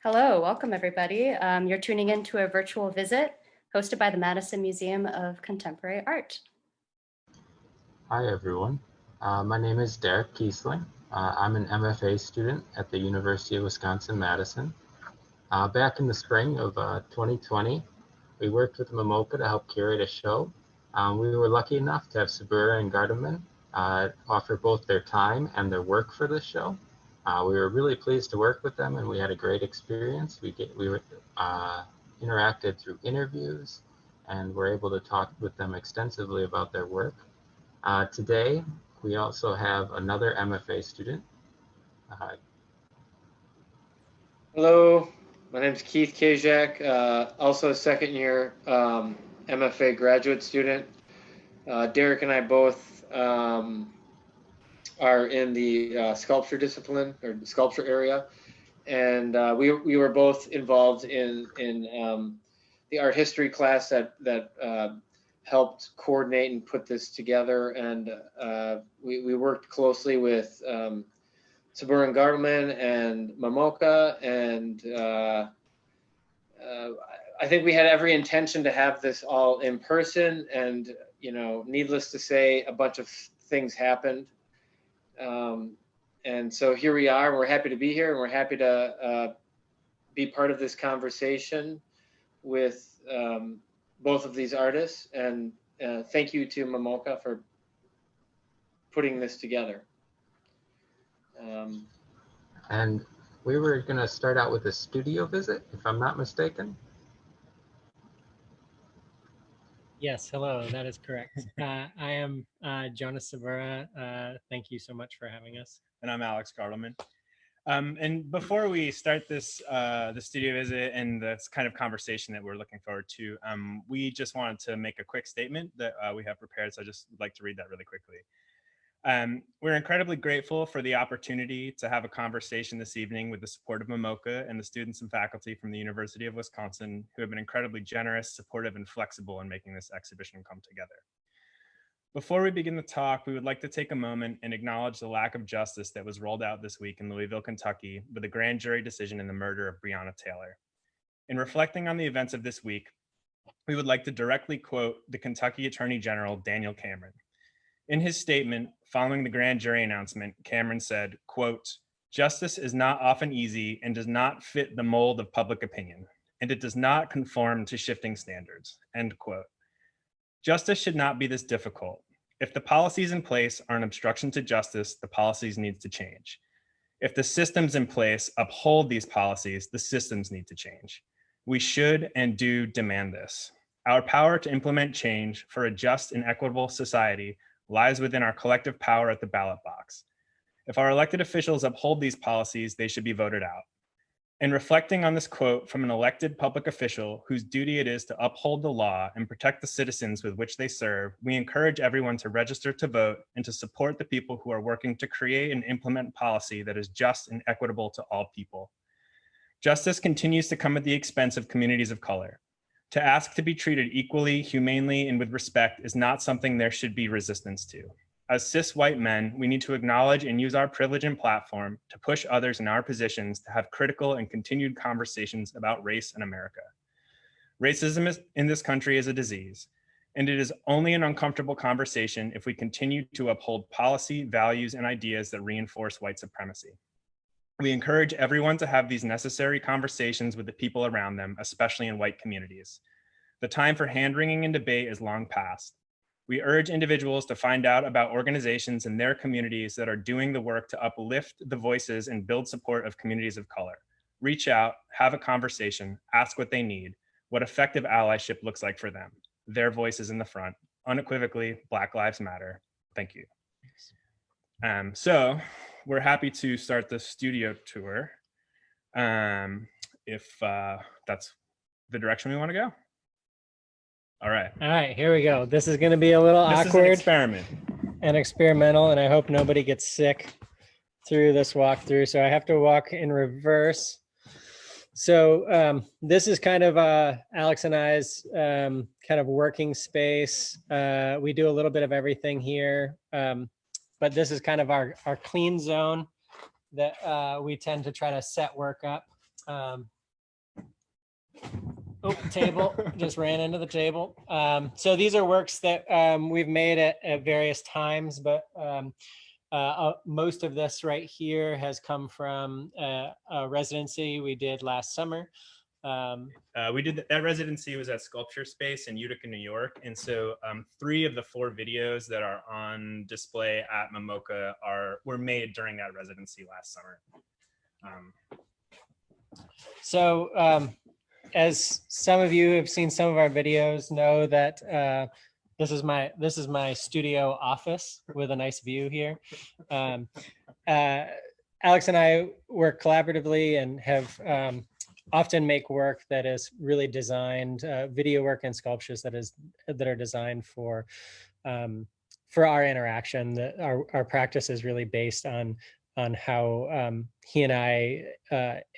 Hello, welcome everybody. You're tuning in to a virtual visit hosted by the Madison Museum of Contemporary Art. Hi everyone, my name is Derek Kiesling. I'm an MFA student at the University of Wisconsin-Madison. Back in the spring of 2020, we worked with MMoCA to help curate a show. We were lucky enough to have Sebura&Gartelmann offer both their time and their work for this show. We were really pleased to work with them and we had a great experience. We interacted through interviews and were able to talk with them extensively about their work. Today, we also have another MFA student. Hello, my name is Keith Kasiak, also a second year MFA graduate student. Derek and I both are in the sculpture discipline or the sculpture area, and we were both involved in the art history class that helped coordinate and put this together, and we worked closely with Sebura&Gartelmann and MMoCA, and I think we had every intention to have this all in person, and needless to say, a bunch of things happened. And so here we are. We're happy to be here, and we're happy to be part of this conversation with both of these artists. And thank you to MMoCA for putting this together. And we were going to start out with a studio visit, if I'm not mistaken. Yes, hello, that is correct. I am Jonas Sebura. Thank you so much for having us. And I'm Alex Gartelmann. And before we start this the studio visit and this kind of conversation that we're looking forward to, we just wanted to make a quick statement that we have prepared. So I just would like to read that really quickly. We're incredibly grateful for the opportunity to have a conversation this evening with the support of MMoCA and the students and faculty from the University of Wisconsin, who have been incredibly generous, supportive, and flexible in making this exhibition come together. Before we begin the talk, we would like to take a moment and acknowledge the lack of justice that was rolled out this week in Louisville, Kentucky, with a grand jury decision in the murder of Breonna Taylor. In reflecting on the events of this week, we would like to directly quote the Kentucky Attorney General, Daniel Cameron. In his statement following the grand jury announcement, Cameron said, quote, "Justice is not often easy and does not fit the mold of public opinion, and it does not conform to shifting standards," end quote. Justice should not be this difficult. If the policies in place are an obstruction to justice, the policies need to change. If the systems in place uphold these policies, the systems need to change. We should and do demand this. Our power to implement change for a just and equitable society lies within our collective power at the ballot box. If our elected officials uphold these policies, they should be voted out. In reflecting on this quote from an elected public official whose duty it is to uphold the law and protect the citizens with which they serve, we encourage everyone to register to vote and to support the people who are working to create and implement policy that is just and equitable to all people. Justice continues to come at the expense of communities of color. To ask to be treated equally, humanely, and with respect is not something there should be resistance to. As cis white men, we need to acknowledge and use our privilege and platform to push others in our positions to have critical and continued conversations about race in America. Racism in this country is a disease, and it is only an uncomfortable conversation if we continue to uphold policy, values, and ideas that reinforce white supremacy. We encourage everyone to have these necessary conversations with the people around them, especially in white communities. The time for hand-wringing and debate is long past. We urge individuals to find out about organizations in their communities that are doing the work to uplift the voices and build support of communities of color. Reach out, have a conversation, ask what they need, what effective allyship looks like for them. Their voice is in the front. Unequivocally, Black Lives Matter. Thank you. So we're happy to start the studio tour, if that's the direction we want to go. All right, Here we go. This is going to be a little awkward. This is an experiment. And experimental, and I hope nobody gets sick through this walkthrough. So I have to walk in reverse. So this is kind of Alex and I's kind of working space. We do a little bit of everything here. But this is kind of our clean zone that we tend to try to set work up. Oh, table, just ran into the table. So these are works that we've made at various times, but most of this right here has come from a residency we did last summer. We did that residency was at Sculpture Space in Utica, New York. And so 3 of the 4 videos that are on display at MMoCA were made during that residency last summer. As some of you have seen some of our videos, know that this is my studio office with a nice view here. Alex and I work collaboratively and have often make work that is really designed, video work and sculptures that are designed for our interaction. That our practice is really based on how he and I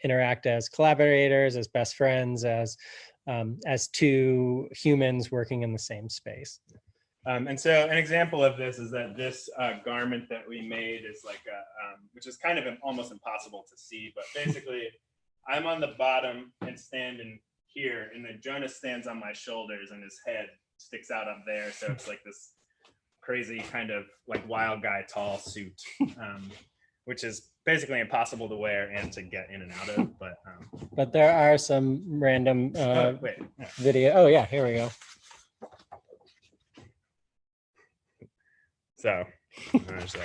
interact as collaborators, as best friends, as 2 humans working in the same space. And so an example of this is that this garment that we made is like which is kind of almost impossible to see, but basically I'm on the bottom and standing here, and then Jonas stands on my shoulders and his head sticks out up there. So it's like this crazy kind of like wild guy tall suit, which is basically impossible to wear and to get in and out of. But there are some random video. Oh yeah, here we go. So there's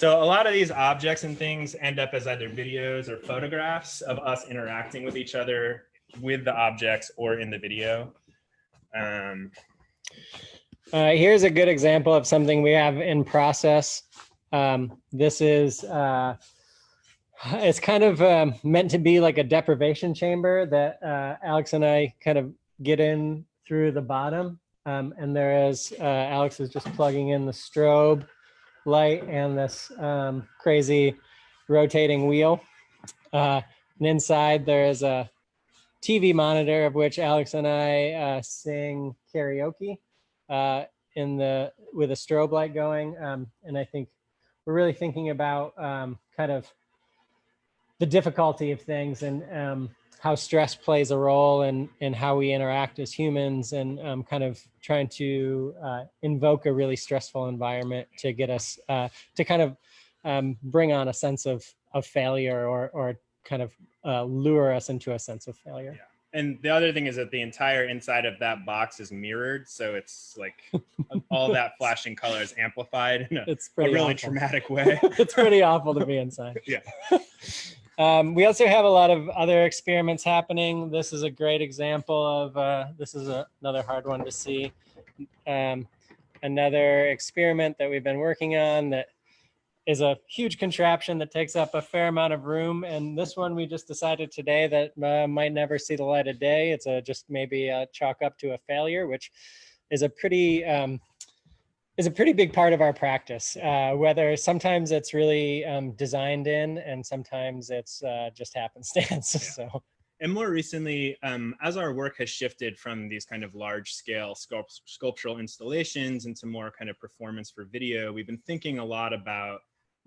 So a lot of these objects and things end up as either videos or photographs of us interacting with each other with the objects or in the video. Here's a good example of something we have in process. This is, it's kind of meant to be like a deprivation chamber that Alex and I kind of get in through the bottom. And there is, Alex is just plugging in the strobe light and this crazy rotating wheel. And inside there is a TV monitor of which Alex and I sing karaoke with a strobe light going. And I think we're really thinking about kind of the difficulty of things and how stress plays a role in how we interact as humans, and kind of trying to invoke a really stressful environment to get us to kind of bring on a sense of failure or kind of lure us into a sense of failure. Yeah. And the other thing is that the entire inside of that box is mirrored. So it's like all that flashing color is amplified in a really traumatic way. It's pretty awful to be inside. Yeah. We also have a lot of other experiments happening. This is a great example of, this is another hard one to see. Another experiment that we've been working on that is a huge contraption that takes up a fair amount of room. And this one we just decided today that might never see the light of day. It's just maybe a chalk up to a failure, which is a pretty big part of our practice, whether sometimes it's really designed in and sometimes it's just happenstance. Yeah. So. And more recently, as our work has shifted from these kind of large scale sculptural installations into more kind of performance for video, we've been thinking a lot about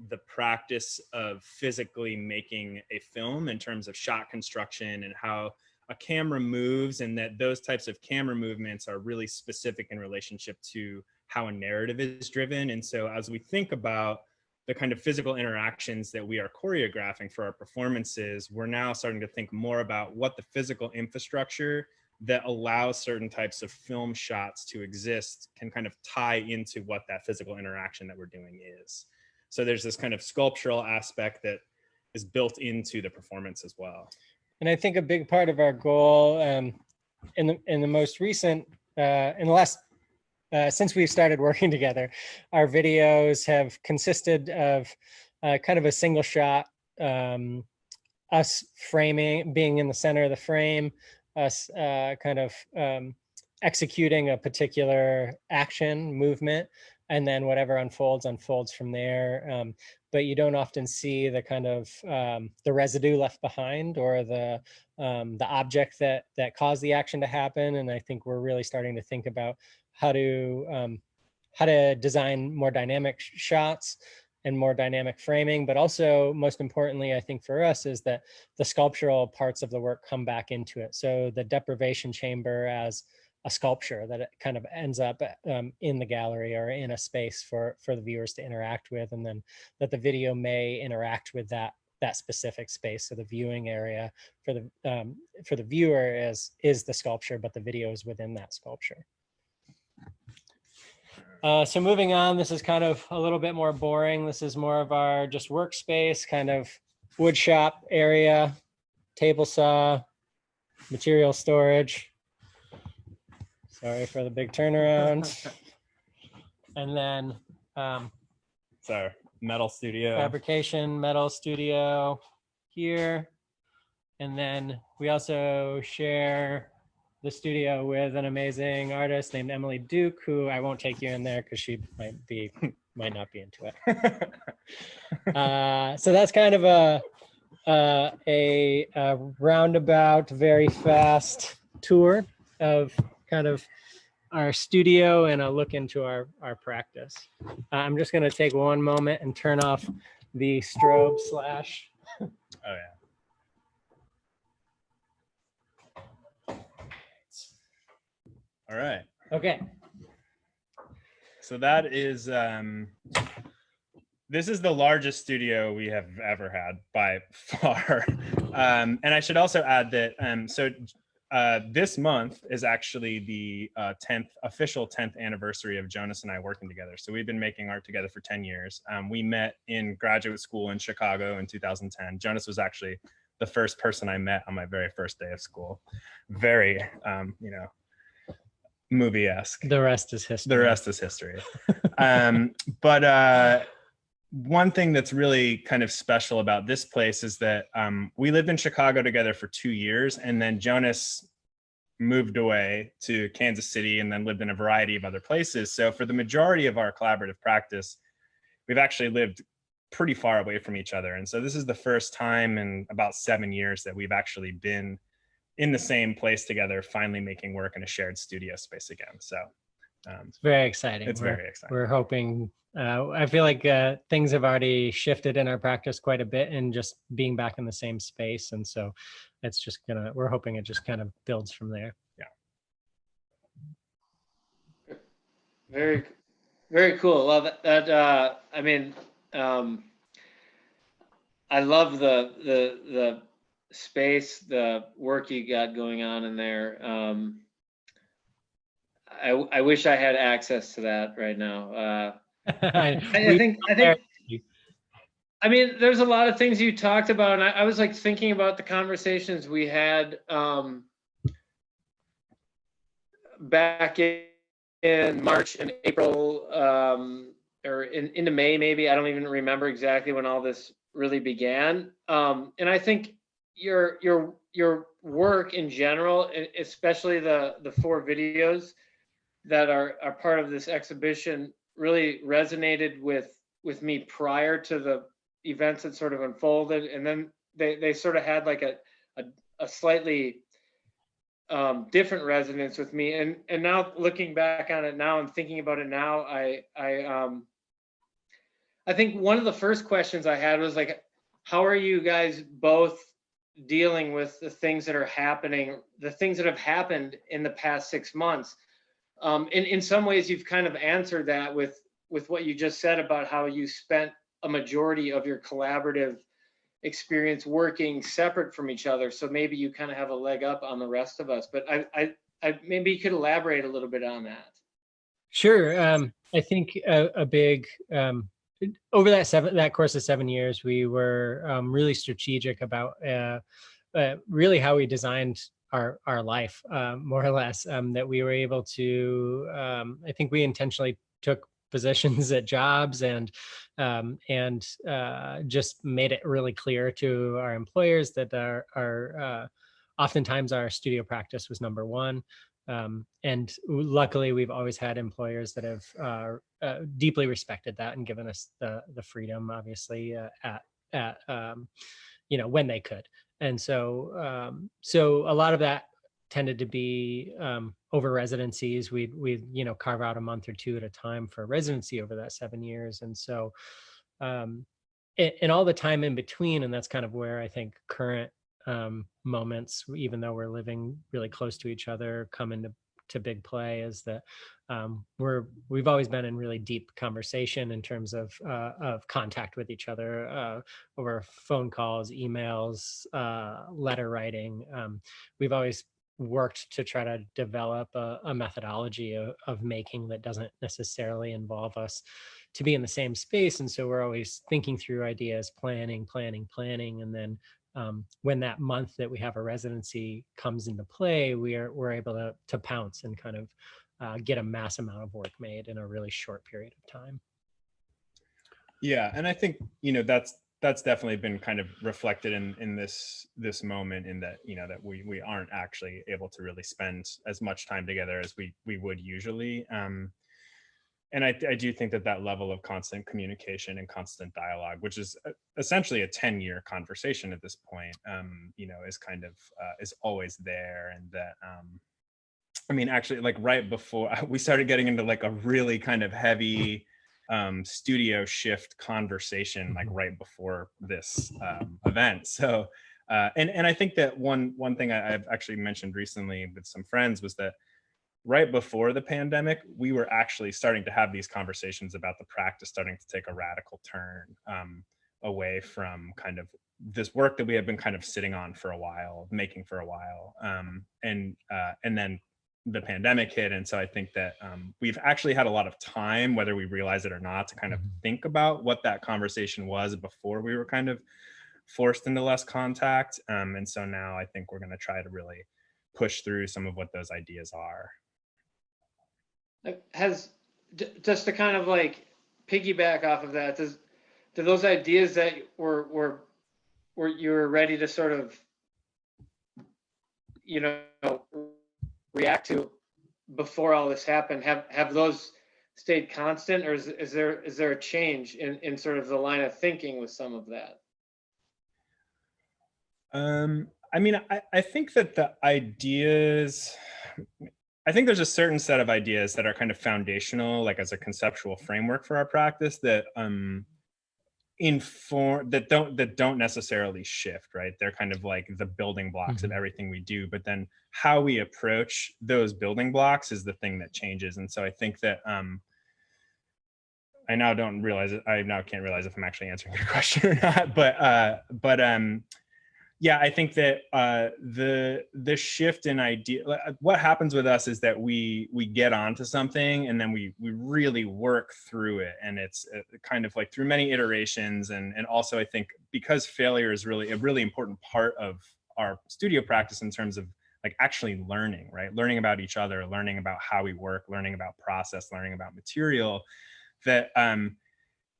the practice of physically making a film in terms of shot construction and how a camera moves, and that those types of camera movements are really specific in relationship to how a narrative is driven. And so as we think about the kind of physical interactions that we are choreographing for our performances, we're now starting to think more about what the physical infrastructure that allows certain types of film shots to exist can kind of tie into what that physical interaction that we're doing is. So there's this kind of sculptural aspect that is built into the performance as well. And I think a big part of our goal in the most recent, in the last, since we've started working together, our videos have consisted of kind of a single shot, us framing, being in the center of the frame, us kind of executing a particular action, movement, and then whatever unfolds from there. But you don't often see the kind of the residue left behind or the object that caused the action to happen. And I think we're really starting to think about how to design more dynamic shots and more dynamic framing, but also most importantly, I think for us, is that the sculptural parts of the work come back into it. So the deprivation chamber as a sculpture that it kind of ends up in the gallery or in a space for the viewers to interact with, and then that the video may interact with that specific space. So the viewing area for the viewer is the sculpture, but the video is within that sculpture. So moving on, this is kind of a little bit more boring. This is more of our just workspace, kind of wood shop area, table saw, material storage. Sorry for the big turnaround. And then It's our metal studio. fabrication, metal studio here. And then we also share the studio with an amazing artist named Emily Duke, who I won't take you in there because she might not be into it. So that's kind of a roundabout, very fast tour of kind of our studio and a look into our practice. I'm just going to take one moment and turn off the strobe slash. Oh yeah. All right. Okay. So that is this is the largest studio we have ever had by far. And I should also add that this month is actually the official 10th anniversary of Jonas and I working together. So we've been making art together for 10 years. We met in graduate school in Chicago in 2010. Jonas was actually the first person I met on my very first day of school. Very, movie-esque. The rest is history. The rest is history. But one thing that's really kind of special about this place is that we lived in Chicago together for 2 years, and then Jonas moved away to Kansas City and then lived in a variety of other places. So for the majority of our collaborative practice, we've actually lived pretty far away from each other. And so this is the first time in about 7 years that we've actually been in the same place together, finally making work in a shared studio space again. So it's very exciting. It's very exciting. We're hoping, I feel like things have already shifted in our practice quite a bit and just being back in the same space. And so it's just we're hoping it just kind of builds from there. Yeah. Very, very cool. Well, I love the space, the work you got going on in there. I wish I had access to that right now. I think there's a lot of things you talked about, and I was like thinking about the conversations we had back in March and April, or into May, maybe. I don't even remember exactly when all this really began. And I think your work in general, especially the 4 videos that are part of this exhibition, really resonated with me prior to the events that sort of unfolded, and then they sort of had like a slightly different resonance with me. And now looking back on it now and thinking about it now, I think one of the first questions I had was like, how are you guys both dealing with the things that are happening, the things that have happened in the past 6 months? In some ways, you've kind of answered that with what you just said about how you spent a majority of your collaborative experience working separate from each other. So maybe you kind of have a leg up on the rest of us. But I maybe you could elaborate a little bit on that. Sure. I think a big over that course of 7 years, we were really strategic about really how we designed our life, more or less, that we were able to, I think we intentionally took positions at jobs and just made it really clear to our employers that our oftentimes our studio practice was number one. And luckily we've always had employers that have deeply respected that and given us the freedom, obviously, when they could. And so a lot of that tended to be over residencies. We'd carve out a month or two at a time for residency over that 7 years. And so and all the time in between. And that's kind of where I think current moments, even though we're living really close to each other, come into big play, is that we've always been in really deep conversation in terms of contact with each other over phone calls, emails, letter writing. We've always worked to try to develop a methodology of making that doesn't necessarily involve us to be in the same space. And so we're always thinking through ideas, planning. And then when that month that we have a residency comes into play, we're able to pounce and kind of get a mass amount of work made in a really short period of time. Yeah, and I think, that's definitely been kind of reflected in this moment, in that, that we aren't actually able to really spend as much time together as we would usually. And I do think that level of constant communication and constant dialogue, which is essentially a 10-year conversation at this point, is kind of is always there. And that, I mean, actually, like right before we started getting into like a really kind of heavy studio shift conversation, like right before this event. So, and I think that one thing I've actually mentioned recently with some friends was that right before the pandemic, we were actually starting to have these conversations about the practice starting to take a radical turn away from kind of this work that we had been kind of sitting on for a while, making for a while. And then the pandemic hit. And so I think that we've actually had a lot of time, whether we realize it or not, to kind of think about what that conversation was before we were kind of forced into less contact. And so now I think we're going to try to really push through some of what those ideas are. Just to kind of like piggyback off of that, do those ideas that were you were ready to sort of, react to before all this happened, have those stayed constant, or is there a change in sort of the line of thinking with some of that? I mean, I think that the ideas, I think there's a certain set of ideas that are kind of foundational, like as a conceptual framework for our practice, that that don't necessarily shift, right? They're kind of like the building blocks of everything we do, but then how we approach those building blocks is the thing that changes. And so I think that I now can't realize if I'm actually answering your question or not, but yeah, I think that the shift in idea, what happens with us is that we get onto something and then we really work through it, and it's kind of like through many iterations, and also I think because failure is really a really important part of our studio practice in terms of like actually learning, right? Learning about each other, learning about how we work, learning about process, learning about material, that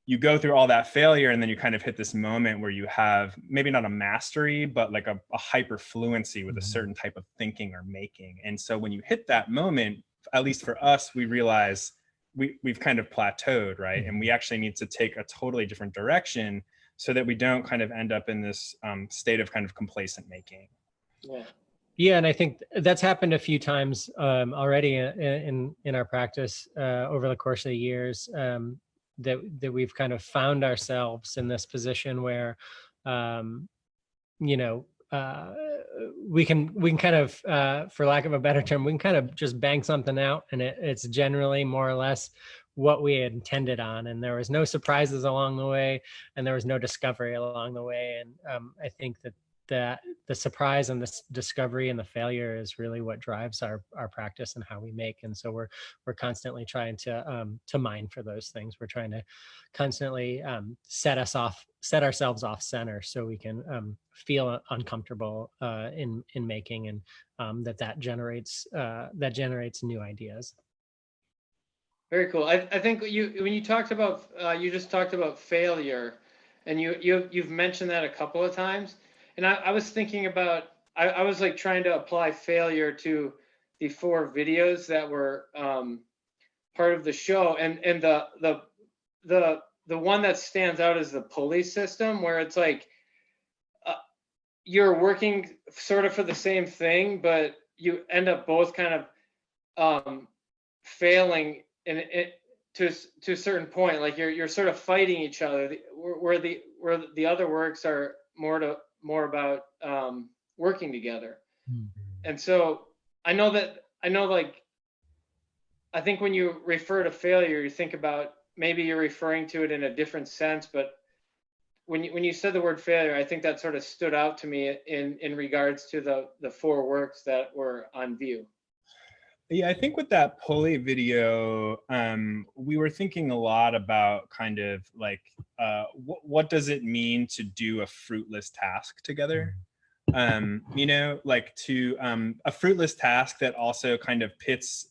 you go through all that failure and then you kind of hit this moment where you have maybe not a mastery, but like a hyper fluency with a certain type of thinking or making. And so when you hit that moment, at least for us, we realize we've kind of plateaued, right? And we actually need to take a totally different direction so that we don't kind of end up in this state of kind of complacent making. Yeah, and I think that's happened a few times already in our practice over the course of the years. That we've kind of found ourselves in this position where, we can kind of, for lack of a better term, we can kind of just bang something out, and it's generally more or less what we had intended on, and there was no surprises along the way, and there was no discovery along the way. And I think that the surprise and the discovery and the failure is really what drives our practice and how we make. And so we're constantly trying to mine for those things. We're trying to constantly set ourselves off center so we can feel uncomfortable in making, and that generates new ideas. Very cool. I think when you talked about you just talked about failure, and you've mentioned that a couple of times. And I was thinking about, I was like trying to apply failure to the 4 videos that were part of the show, and the one that stands out is the pulley system, where it's like you're working sort of for the same thing, but you end up both kind of failing to a certain point, like you're sort of fighting each other, where the other works are more about working together. And so I know like, I think when you refer to failure, you think about, maybe you're referring to it in a different sense, but when you said the word failure, I think that sort of stood out to me in regards to the 4 works that were on view. Yeah, I think with that pulley video, we were thinking a lot about kind of like, what does it mean to do a fruitless task together? You know, like to a fruitless task that also kind of pits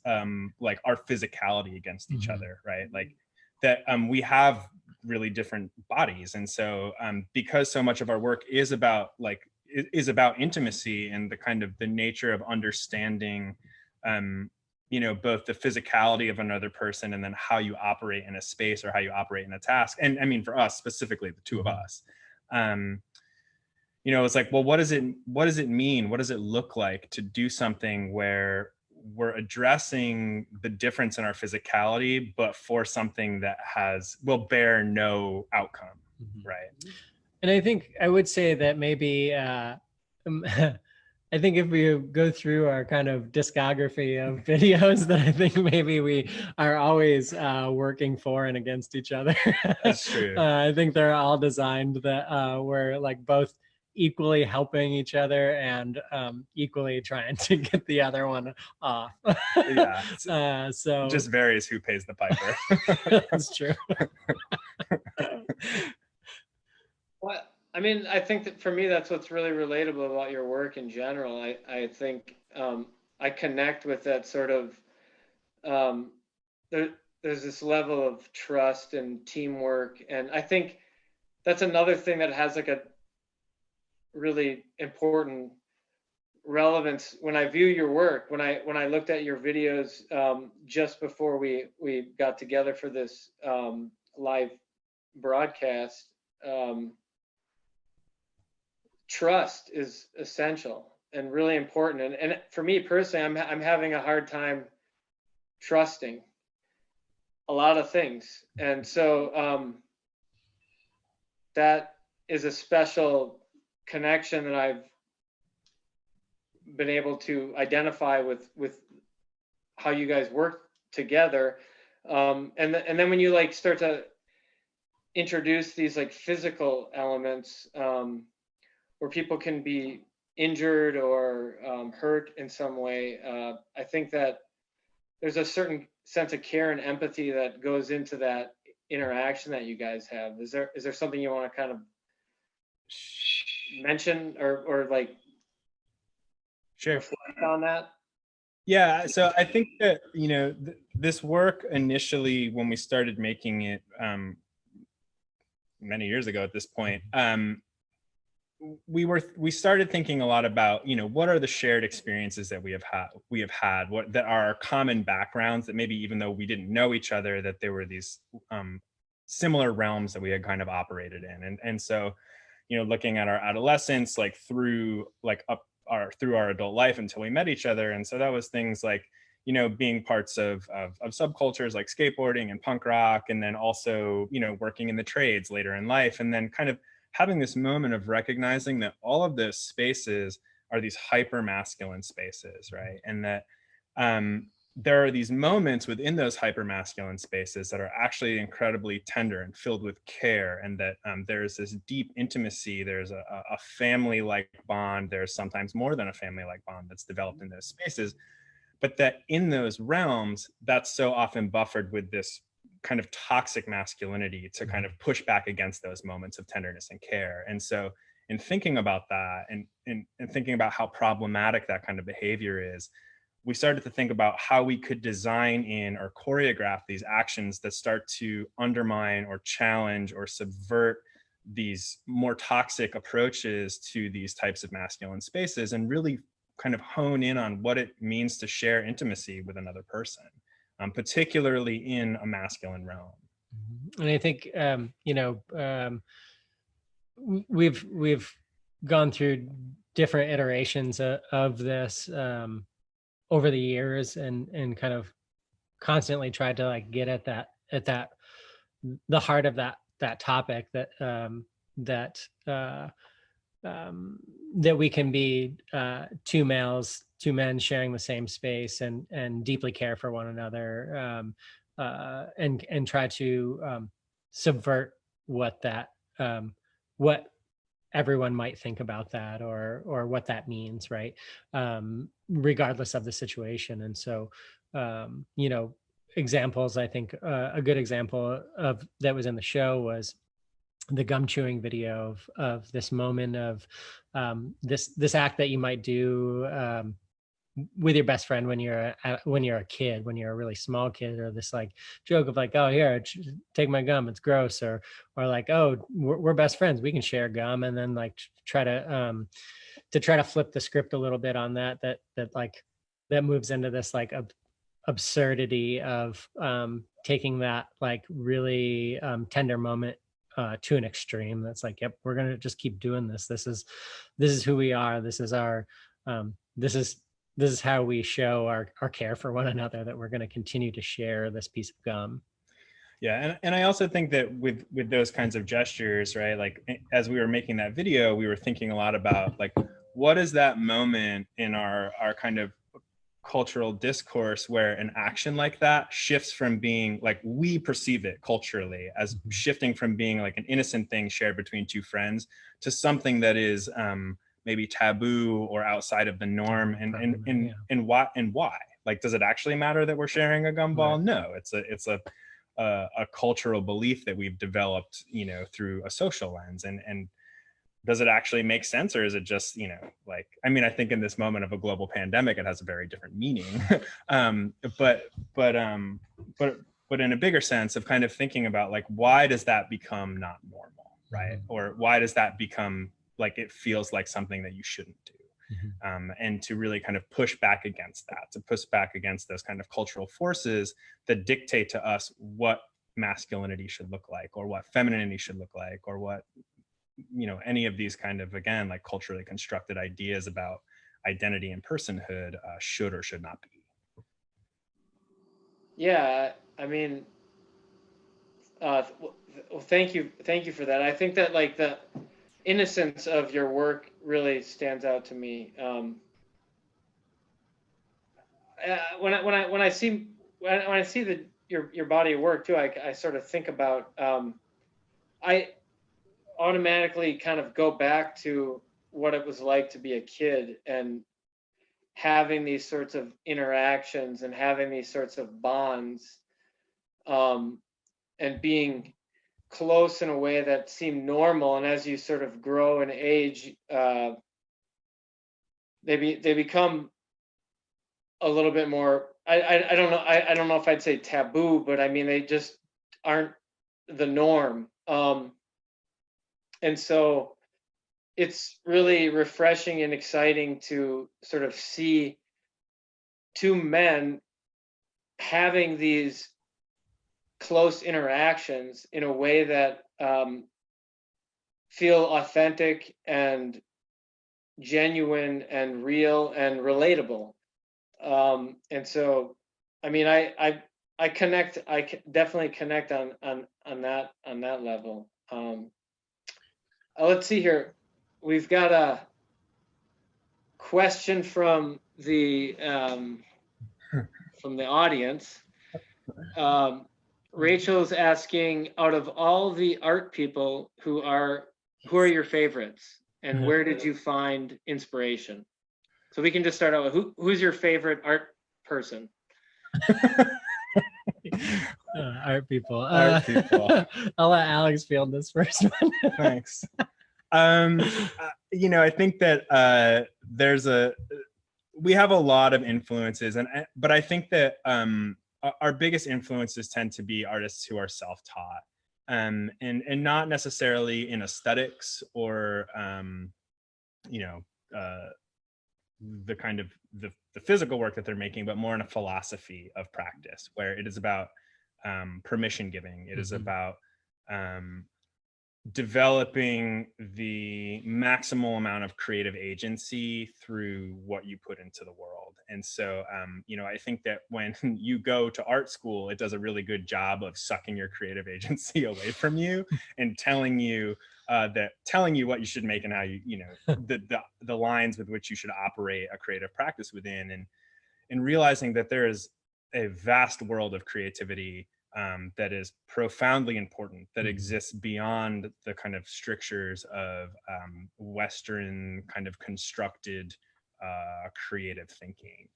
like our physicality against each other, right? Like that we have really different bodies, and so because so much of our work is about intimacy and the kind of the nature of understanding you know, both the physicality of another person and then how you operate in a space or how you operate in a task. And I mean, for us specifically, the 2 of us, you know, it's like, well, what does it mean? What does it look like to do something where we're addressing the difference in our physicality, but for something that will bear no outcome, right? And I think I would say that maybe I think if we go through our kind of discography of videos, that I think maybe we are always working for and against each other. That's true. I think they're all designed that we're like both equally helping each other and equally trying to get the other one off. Yeah. So it just varies who pays the piper. That's true. Well, I mean, I think that for me, that's what's really relatable about your work in general. I think I connect with that sort of, there's this level of trust and teamwork. And I think that's another thing that has like a really important relevance when I view your work. When I looked at your videos just before we got together for this live broadcast, trust is essential and really important. And for me personally, I'm having a hard time trusting a lot of things. And so that is a special connection that I've been able to identify with how you guys work together. And then when you like start to introduce these like physical elements, where people can be injured or hurt in some way, I think that there's a certain sense of care and empathy that goes into that interaction that you guys have. Is there something you want to kind of mention or like sure reflect on that? Yeah, so I think that, you know, this work initially, when we started making it many years ago at this point, we started thinking a lot about, you know, what are the shared experiences that we have had, what that are our common backgrounds, that maybe even though we didn't know each other, that there were these similar realms that we had kind of operated in. And so, you know, looking at our adolescence, like through our adult life until we met each other. And so that was things like, you know, being parts of subcultures like skateboarding and punk rock, and then also, you know, working in the trades later in life, and then kind of having this moment of recognizing that all of those spaces are these hyper masculine spaces, right? And that there are these moments within those hyper masculine spaces that are actually incredibly tender and filled with care, and that there's this deep intimacy, there's a family-like bond, there's sometimes more than a family-like bond that's developed in those spaces, but that in those realms, that's so often buffered with this kind of toxic masculinity to kind of push back against those moments of tenderness and care. And so in thinking about that and thinking about how problematic that kind of behavior is, we started to think about how we could design in or choreograph these actions that start to undermine or challenge or subvert these more toxic approaches to these types of masculine spaces, and really kind of hone in on what it means to share intimacy with another person, particularly in a masculine realm. And I think, you know, we've gone through different iterations of this over the years, and kind of constantly tried to like get at the heart of that topic, that we can be two men sharing the same space and deeply care for one another, and try to subvert what everyone might think about that, or what that means, right? Regardless of the situation. And so, examples, I think a good example of that was in the show was the gum chewing video of this moment of this act that you might do with your best friend when you're a kid, when you're a really small kid, or this like joke of like, oh, here, take my gum, it's gross, or like, oh, we're best friends, we can share gum. And then like try to flip the script a little bit on that moves into this like absurdity of taking that like really tender moment to an extreme. That's like, yep, we're gonna just keep doing this. This is who we are. This is our this is how we show our care for one another, that we're going to continue to share this piece of gum. Yeah, and I also think that with those kinds of gestures, right, like as we were making that video, we were thinking a lot about like, what is that moment in our kind of cultural discourse where an action like that shifts from being like, we perceive it culturally as shifting from being like an innocent thing shared between two friends to something that is maybe taboo or outside of the norm, and why? Like, does it actually matter that we're sharing a gumball? Right. No, it's a cultural belief that we've developed, through a social lens, and does it actually make sense, or is it just, like, I mean, I think in this moment of a global pandemic, it has a very different meaning, but in a bigger sense of kind of thinking about like, why does that become not normal, right? Or why does that become like, it feels like something that you shouldn't do? And to really kind of push back against that, to push back against those kind of cultural forces that dictate to us what masculinity should look like, or what femininity should look like, or what, any of these kind of, again, like culturally constructed ideas about identity and personhood should or should not be. Yeah, I mean, well, thank you for that. I think that like the innocence of your work really stands out to me. When I see your body of work too, I sort of think about I automatically kind of go back to what it was like to be a kid and having these sorts of interactions and having these sorts of bonds, and being close in a way that seemed normal. And as you sort of grow and age, they become a little bit more, I don't know, I don't know if I'd say taboo, but I mean, they just aren't the norm. And so it's really refreshing and exciting to sort of see two men having these close interactions in a way that feel authentic and genuine and real and relatable. And so, I mean, I connect. I definitely connect on that level. Let's see here. We've got a question from the audience. Rachel's asking, out of all the art people, who are your favorites, and where did you find inspiration? So we can just start out with who's your favorite art person? Art people. Art people. I'll let Alex field this first one. Thanks. I think that we have a lot of influences, but I think that our biggest influences tend to be artists who are self-taught, and not necessarily in aesthetics or the kind of the physical work that they're making, but more in a philosophy of practice, where it is about permission giving. It is about developing the maximal amount of creative agency through what you put into the world. And so, you know, I think that when you go to art school, it does a really good job of sucking your creative agency away from you and telling you what you should make and how you know, the lines with which you should operate a creative practice within, and realizing that there is a vast world of creativity that is profoundly important, that exists beyond the kind of strictures of Western kind of constructed creative thinking.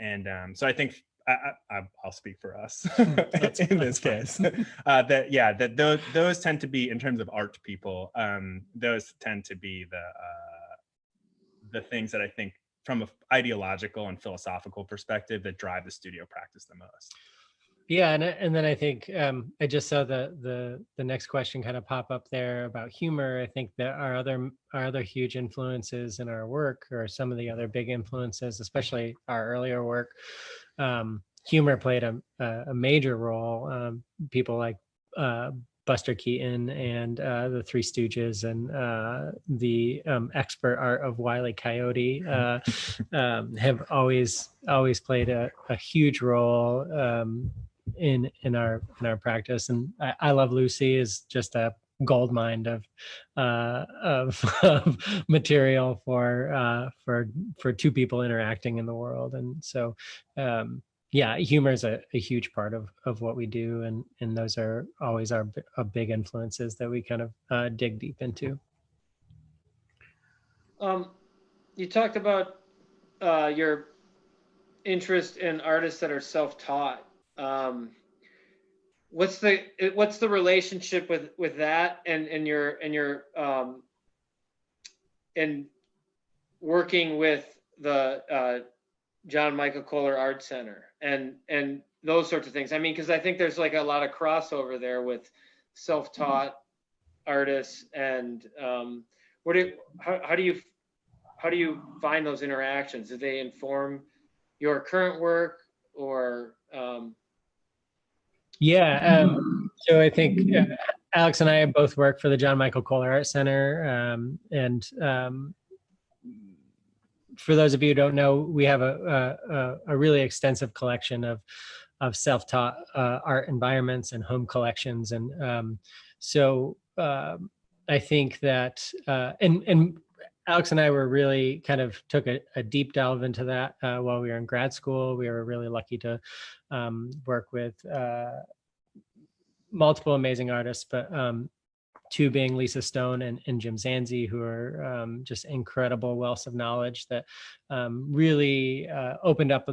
And so I think I'll speak for us in this case. That those tend to be, in terms of art people, those tend to be the things that I think from an ideological and philosophical perspective that drive the studio practice the most. Yeah, and then I think I just saw the next question kind of pop up there about humor. I think that our other huge influences in our work, or some of the other big influences, especially our earlier work, humor played a major role. People like Buster Keaton and the Three Stooges and the expert art of Wile E. Coyote have always played a huge role in our practice. And I Love Lucy is just a gold mine of material for two people interacting in the world. And so yeah, humor is a huge part of what we do, and those are always our big influences that we kind of dig deep into. You talked about your interest in artists that are self-taught. What's the relationship with that and your and working with the John Michael Kohler Art Center and those sorts of things? I mean, because I think there's like a lot of crossover there with self-taught artists, and how do you find those interactions? Do they inform your current work, or so I think Alex and I both work for the John Michael Kohler Art Center, and for those of you who don't know, we have a really extensive collection of self-taught art environments and home collections, and so I think that and Alex and I were really kind of took a deep delve into that while we were in grad school. We were really lucky to work with multiple amazing artists, but two being Lisa Stone and Jim Zanzi, who are just incredible wealths of knowledge that really opened up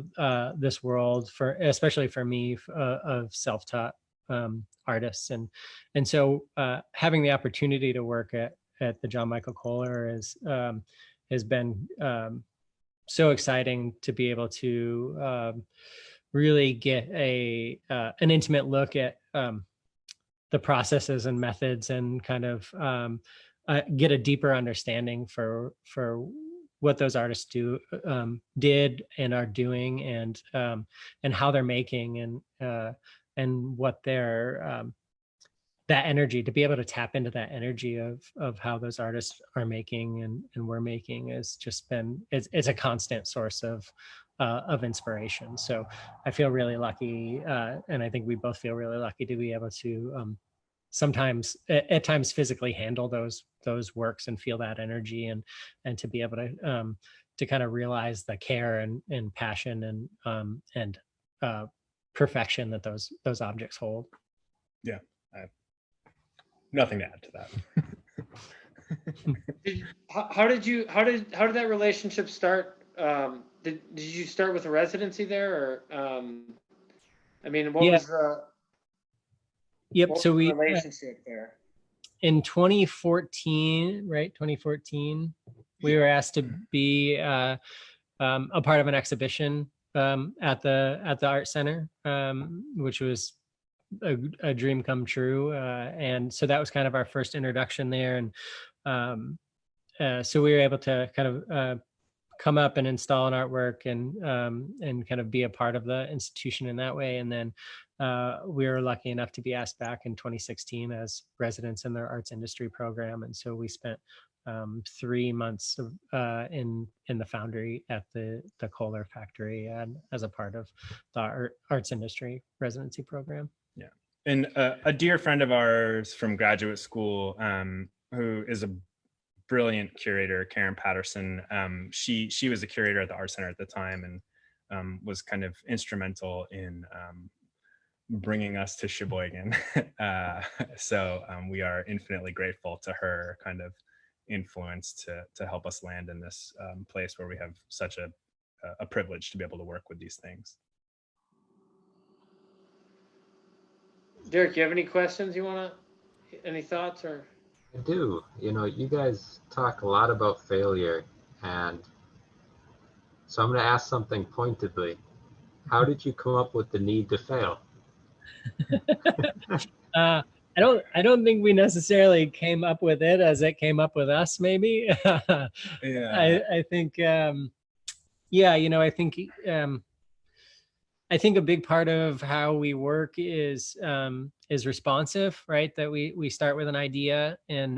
this world especially for me, of self-taught artists. And so having the opportunity to work at the John Michael Kohler has been so exciting to be able to really get an intimate look at the processes and methods, and kind of get a deeper understanding for what those artists did and are doing, and how they're making, and what their that energy, to be able to tap into that energy of how those artists are making and we're making, has just been, it's a constant source of inspiration. So I feel really lucky, and I think we both feel really lucky to be able to sometimes at times physically handle those works and feel that energy, and to be able to kind of realize the care and passion and perfection that those objects hold. Yeah, I have nothing to add to that. How did that relationship start? Did you start with a residency there, or I mean, what was the so we relationship there? In 2014, right? 2014, we were asked to be a part of an exhibition at the art center, which was a dream come true, and so that was kind of our first introduction there. And so we were able to kind of come up and install an artwork and kind of be a part of the institution in that way. And then we were lucky enough to be asked back in 2016 as residents in their arts industry program. And so we spent 3 months in the foundry at the Kohler factory and as a part of the arts industry residency program. Yeah. And a dear friend of ours from graduate school, who is a brilliant curator, Karen Patterson, she was a curator at the Art Center at the time, and was kind of instrumental in bringing us to Sheboygan. So we are infinitely grateful to her kind of influence to help us land in this place where we have such a privilege to be able to work with these things. Derek, you have any questions you want to, any thoughts or? I do. You guys talk a lot about failure, and so I'm going to ask something pointedly. How did you come up with the need to fail? I don't think we necessarily came up with it as it came up with us, maybe. Yeah. I think, yeah, I think a big part of how we work is responsive, right? That we start with an idea and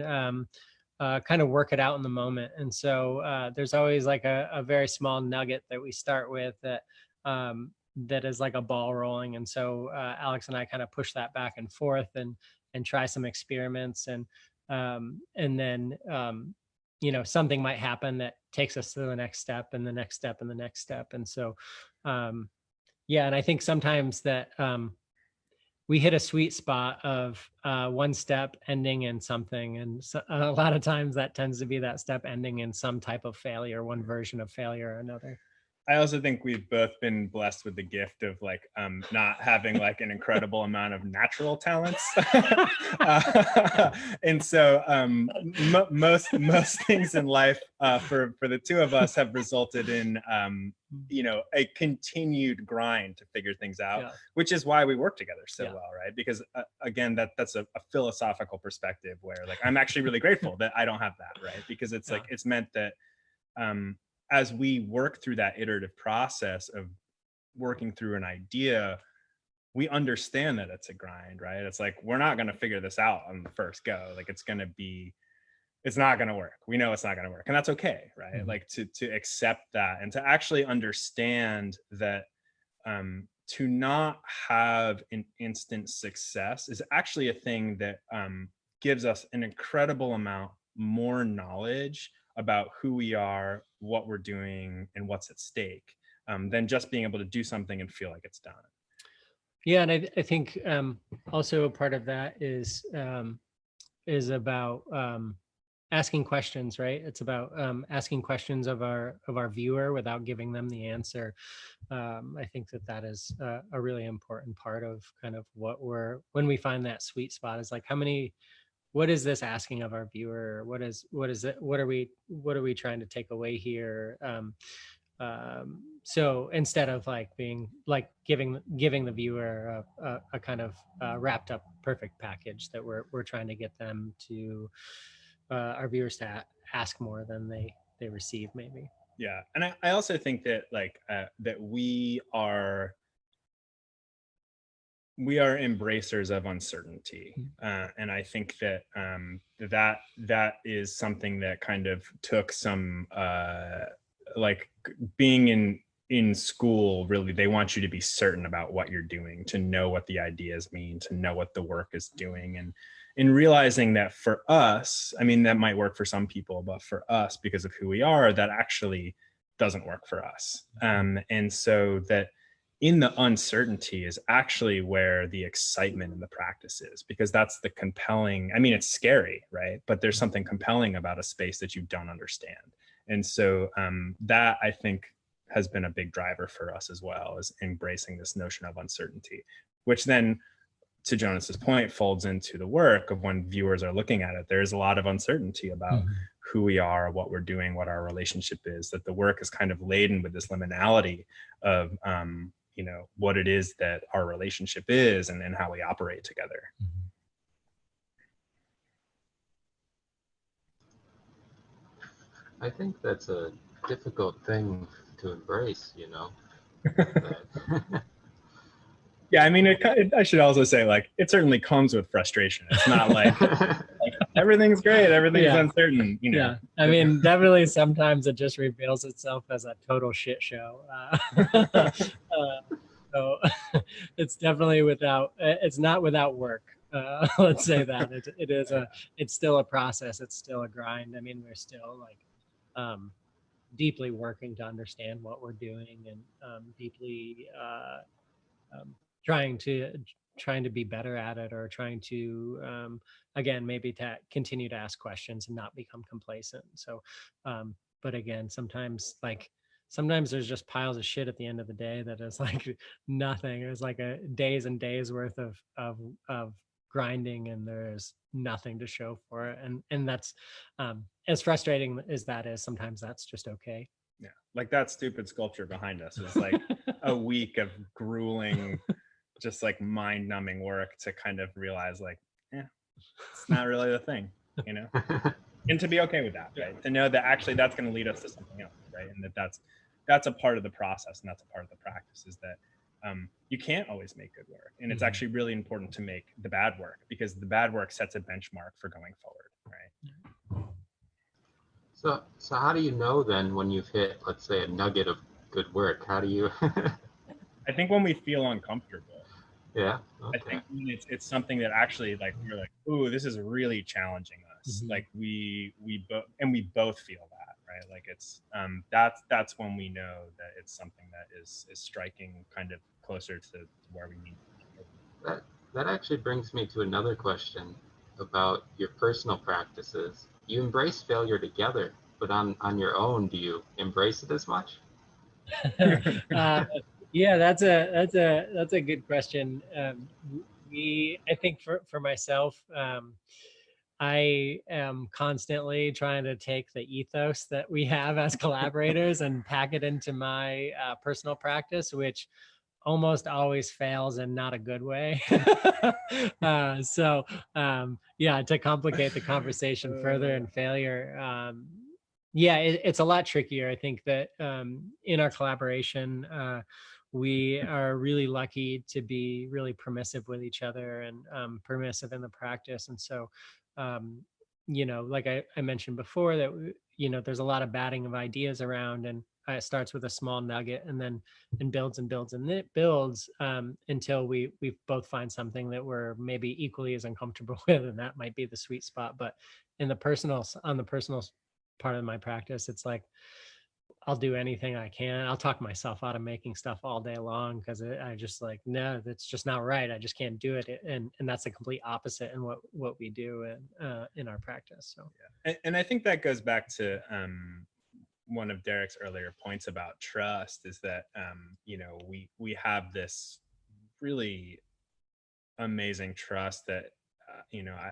kind of work it out in the moment. And so there's always like a very small nugget that we start with that that is like a ball rolling. And so Alex and I kind of push that back and forth and try some experiments, and then something might happen that takes us to the next step and the next step and the next step. And so yeah, and I think sometimes that we hit a sweet spot of one step ending in something, and so, a lot of times that tends to be that step ending in some type of failure, one version of failure or another. I also think we've both been blessed with the gift of like not having like an incredible amount of natural talents, and so most things in life for the two of us have resulted in a continued grind to figure things out, yeah. Which is why we work together so well, right? Because again, that's a philosophical perspective where like I'm actually really grateful that I don't have that, right? Because it's like it's meant that as we work through that iterative process of working through an idea, we understand that it's a grind, right? It's like, we're not going to figure this out on the first go. Like it's not going to work. We know it's not going to work, and that's okay, right? Mm-hmm. Like to accept that and to actually understand that to not have an instant success is actually a thing that gives us an incredible amount more knowledge about who we are, what we're doing, and what's at stake, than just being able to do something and feel like it's done. Yeah, and I think also a part of that is about asking questions, right? It's about asking questions of our viewer without giving them the answer. I think that is a really important part of kind of when we find that sweet spot is like, what is this asking of our viewer? What is it? What are we trying to take away here? So instead of like being like giving the viewer a kind of wrapped up perfect package that we're trying to get them to our viewers to ask more than they receive, maybe. Yeah, and I also think that like that we are embracers of uncertainty, and I think that that is something that kind of took some like being in school. Really, they want you to be certain about what you're doing, to know what the ideas mean, to know what the work is doing, and in realizing that for us, I mean, that might work for some people, but for us, because of who we are, that actually doesn't work for us, and so that in the uncertainty is actually where the excitement in the practice is, because that's the compelling, I mean, it's scary, right? But there's something compelling about a space that you don't understand. And so that I think has been a big driver for us as well, is embracing this notion of uncertainty, which then, to Jonas's point, folds into the work of when viewers are looking at it. There's a lot of uncertainty about who we are, what we're doing, what our relationship is, that the work is kind of laden with this liminality of, what it is that our relationship is and how we operate together. I think that's a difficult thing to embrace, Yeah, I mean, I should also say, like, it certainly comes with frustration. It's not like, everything's great, everything's uncertain, you know. Yeah, I mean, definitely sometimes it just reveals itself as a total shit show. So it's definitely it's not without work. Let's say that it's still a process. It's still a grind. I mean, we're still like deeply working to understand what we're doing, and deeply trying to be better at it, or trying to again, maybe to continue to ask questions and not become complacent. So but again, sometimes there's just piles of shit at the end of the day that is like nothing. It's like a days and days worth of grinding, and there's nothing to show for it. And that's as frustrating as that is, sometimes that's just okay. Yeah, like that stupid sculpture behind us is like a week of grueling, just like mind-numbing work to kind of realize, like, it's not really the thing, you know. And to be okay with that, right? To know that actually that's going to lead us to something else, right? And that's a part of the process, and that's a part of the practice, is that you can't always make good work, and it's actually really important to make the bad work, because the bad work sets a benchmark for going forward, right? So how do you know then when you've hit, let's say, a nugget of good work? How do you? I think when we feel uncomfortable. Yeah. Okay. I think when it's something that actually, like, we're like, ooh, this is really challenging us. Like we both feel that, right? Like it's that's when we know that it's something that is striking kind of closer to where we need to be. That actually brings me to another question about your personal practices. You embrace failure together, but on your own, do you embrace it as much? Yeah, that's a good question. I think for myself, I am constantly trying to take the ethos that we have as collaborators and pack it into my personal practice, which almost always fails in not a good way. Yeah, to complicate the conversation further, and failure, it's a lot trickier. I think that in our collaboration, we are really lucky to be really permissive with each other, and permissive in the practice. And so like I mentioned before, that there's a lot of batting of ideas around, and it starts with a small nugget, and then builds and builds, and it builds until we both find something that we're maybe equally as uncomfortable with, and that might be the sweet spot. But on the personal part of my practice, it's like I'll do anything I can. I'll talk myself out of making stuff all day long, because I just like, no, that's just not right. I just can't do it. And that's the complete opposite in what we do in our practice. So and I think that goes back to one of Derek's earlier points about trust, is that we have this really amazing trust that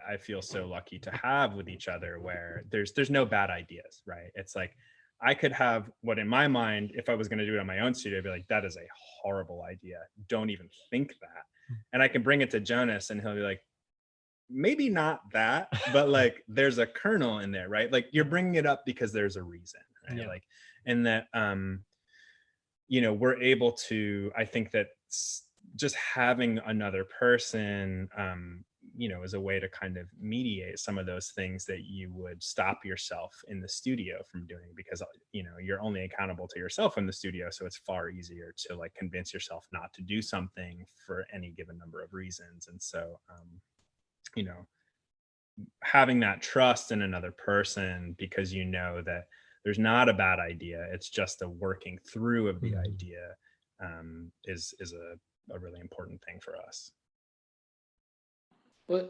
I feel so lucky to have with each other, where there's no bad ideas, right? It's like, I could have what in my mind, if I was going to do it on my own studio, I'd be like, that is a horrible idea. Don't even think that. And I can bring it to Jonas, and he'll be like, maybe not that, but like there's a kernel in there, right? Like you're bringing it up because there's a reason, right? Yeah. Like, and that, we're able to, I think that just having another person, is a way to kind of mediate some of those things that you would stop yourself in the studio from doing, because you're only accountable to yourself in the studio, so it's far easier to like convince yourself not to do something for any given number of reasons. And so having that trust in another person, because that there's not a bad idea, it's just a working through of the idea, is a really important thing for us. Well,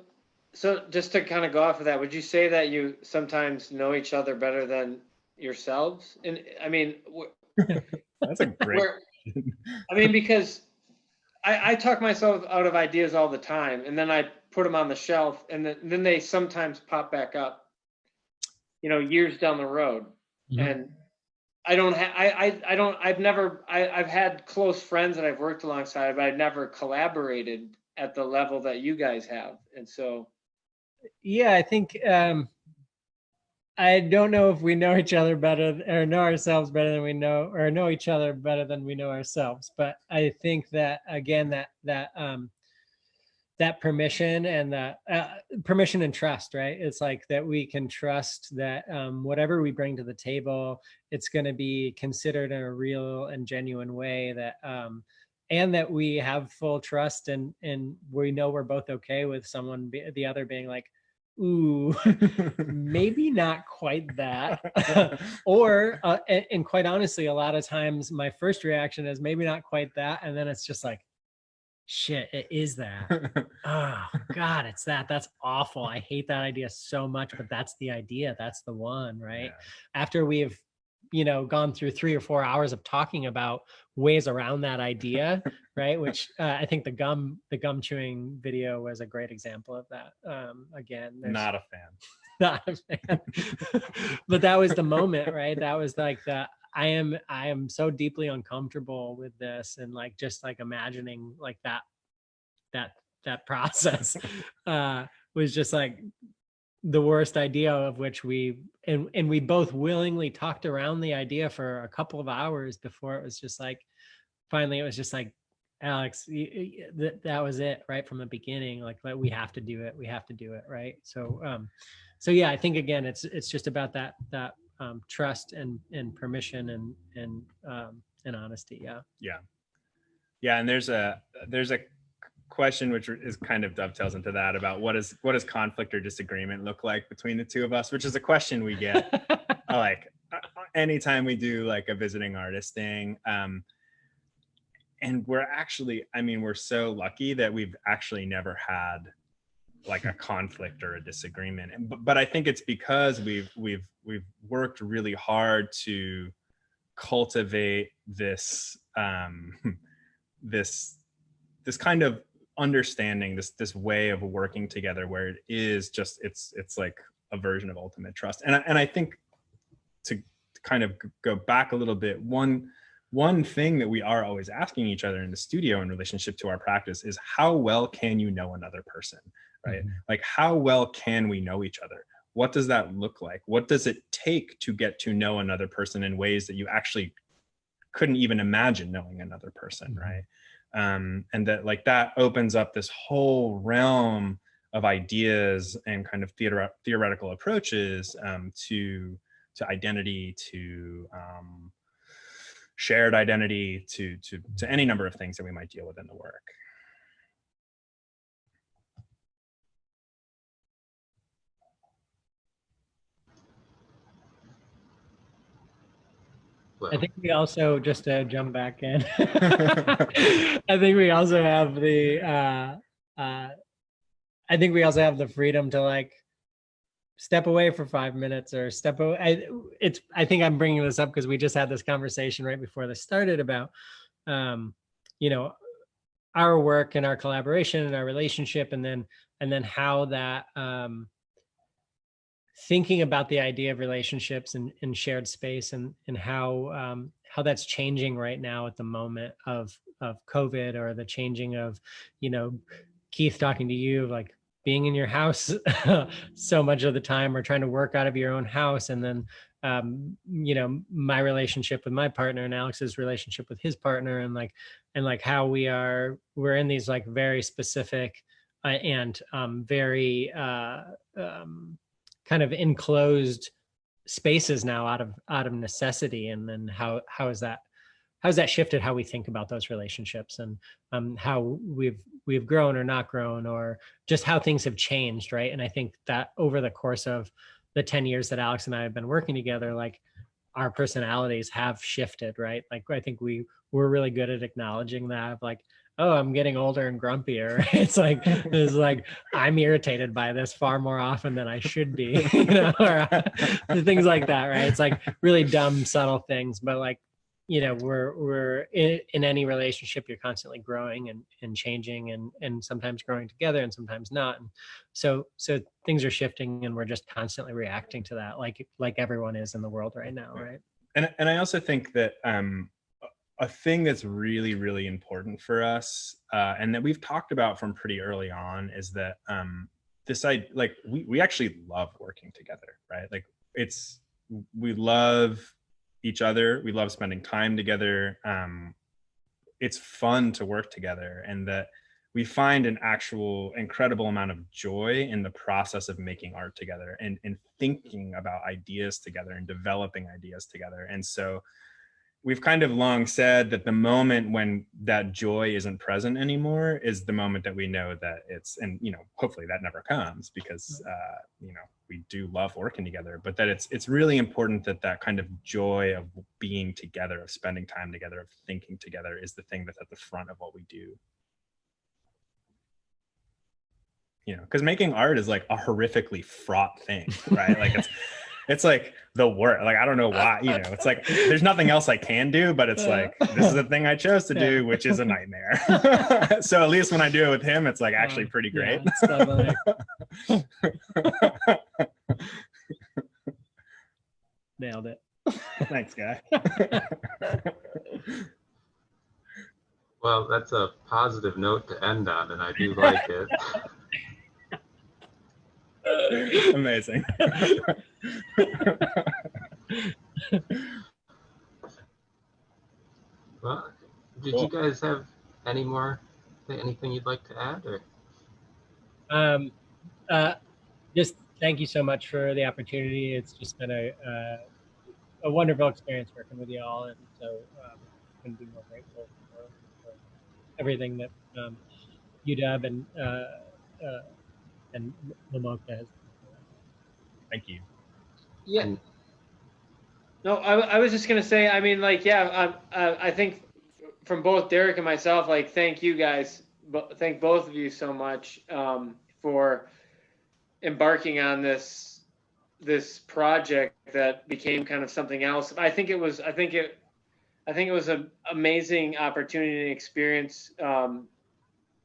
so just to kind of go off of that, would you say that you sometimes know each other better than yourselves? And I mean, that's a great I mean, because I talk myself out of ideas all the time, and then I put them on the shelf, and then they sometimes pop back up, years down the road. And I've had close friends that I've worked alongside, but I've never collaborated at the level that you guys have. And so yeah, I think I don't know if we know each other better or know ourselves better than we know, or know each other better than we know ourselves. But I think that again, that permission and that permission and trust, right? It's like that we can trust that whatever we bring to the table, it's going to be considered in a real and genuine way, that and that we have full trust, and we know we're both okay with the other being like, ooh, maybe not quite that. Or and quite honestly, a lot of times my first reaction is maybe not quite that, and then it's just like, shit, it is that. Oh God, it's that. That's awful. I hate that idea so much, but that's the idea. That's the one, right? Yeah. After we've, gone through 3 or 4 hours of talking about ways around that idea, right? Which I think the gum chewing video was a great example of that. Again, Not a fan. not a fan. But that was the moment, right? That was like the I am so deeply uncomfortable with this, and like just like imagining like that process was just like the worst idea, of which we both willingly talked around the idea for a couple of hours before it was just like, finally it was just like, Alex, that was it right from the beginning, like we have to do it, right? So yeah, I think again it's just about that trust and permission and honesty. Yeah, and there's a question which is kind of dovetails into that, about what does conflict or disagreement look like between the two of us, which is a question we get like anytime we do like a visiting artist thing. And we're actually, we're so lucky that we've actually never had like a conflict or a disagreement. But I think it's because we've worked really hard to cultivate this this kind of understanding, this way of working together, where it is just it's like a version of ultimate trust. And I think to kind of go back a little bit, one thing that we are always asking each other in the studio in relationship to our practice is, how well can you know another person, right? Mm-hmm. Like, how well can we know each other? What does that look like? What does it take to get to know another person in ways that you actually couldn't even imagine knowing another person, right? And that like that opens up this whole realm of ideas and kind of theoretical approaches to identity, to shared identity, to any number of things that we might deal with in the work. I think we also, just to jump back in, I think we also have the freedom to like step away for 5 minutes or step away. I think I'm bringing this up because we just had this conversation right before this started about, our work and our collaboration and our relationship, and then how that, thinking about the idea of relationships and shared space, and how that's changing right now at the moment of COVID, or the changing of, Keith, talking to you, like being in your house so much of the time, or trying to work out of your own house. And then, my relationship with my partner and Alex's relationship with his partner, and like how we're in these like very specific and very kind of enclosed spaces now out of necessity. And then how has that shifted how we think about those relationships, and how we've grown or not grown, or just how things have changed, right? And I think that over the course of the 10 years that Alex and I have been working together, like our personalities have shifted, right? Like I think we're really good at acknowledging that, like, oh, I'm getting older and grumpier. It's like I'm irritated by this far more often than I should be, or things like that, right? It's like really dumb, subtle things, but like, we're in any relationship, you're constantly growing and changing, and sometimes growing together and sometimes not. And so things are shifting, and we're just constantly reacting to that, like everyone is in the world right now, right? And I also think that a thing that's really, really important for us, and that we've talked about from pretty early on, is that we actually love working together, right? Like we love each other. We love spending time together. It's fun to work together, and that we find an actual incredible amount of joy in the process of making art together and thinking about ideas together and developing ideas together. And so we've kind of long said that the moment when that joy isn't present anymore is the moment that we know that it's, and hopefully that never comes, because we do love working together, but that it's really important that that kind of joy of being together, of spending time together, of thinking together is the thing that's at the front of what we do. Because making art is like a horrifically fraught thing, right? Like it's like the work. Like, I don't know why, it's like, there's nothing else I can do, but it's like, this is the thing I chose to do, which is a nightmare. So at least when I do it with him, it's like actually pretty great. Nailed it. Thanks, guy. Well, that's a positive note to end on, and I do like it. Amazing. Well, did you guys have anything you'd like to add, or? Just thank you so much for the opportunity. It's just been a wonderful experience working with you all, and so couldn't be more grateful for everything that UW and MMoCA has. Thank you. Yeah. No, I was just gonna say, I mean, like, yeah, I think from both Derek and myself, like, thank you guys, thank both of you so much for embarking on this project that became kind of something else. I think it was an amazing opportunity and experience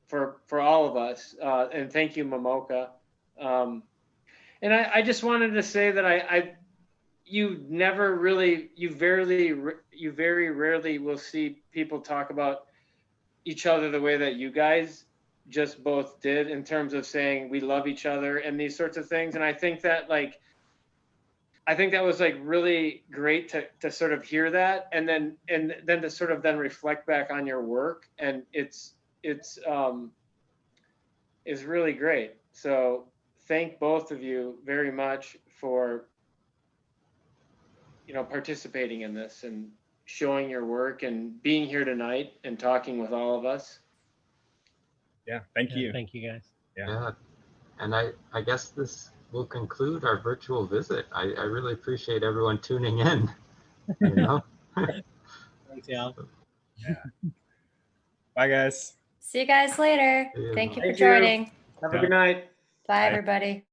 for all of us, and thank you, MMoCA. And I just wanted to say that you very rarely will see people talk about each other the way that you guys just both did, in terms of saying we love each other and these sorts of things. And I think that was like really great to sort of hear that, and then to sort of then reflect back on your work, and it's really great. So thank both of you very much for participating in this and showing your work and being here tonight and talking with all of us. Yeah, thank you. Thank you, guys. Yeah. And I guess this will conclude our virtual visit. I really appreciate everyone tuning in. Thanks, y'all. Yeah. Bye, guys. See you guys later. Yeah. Thank you for Thank you. joining. Have a good night. Bye, Bye. everybody.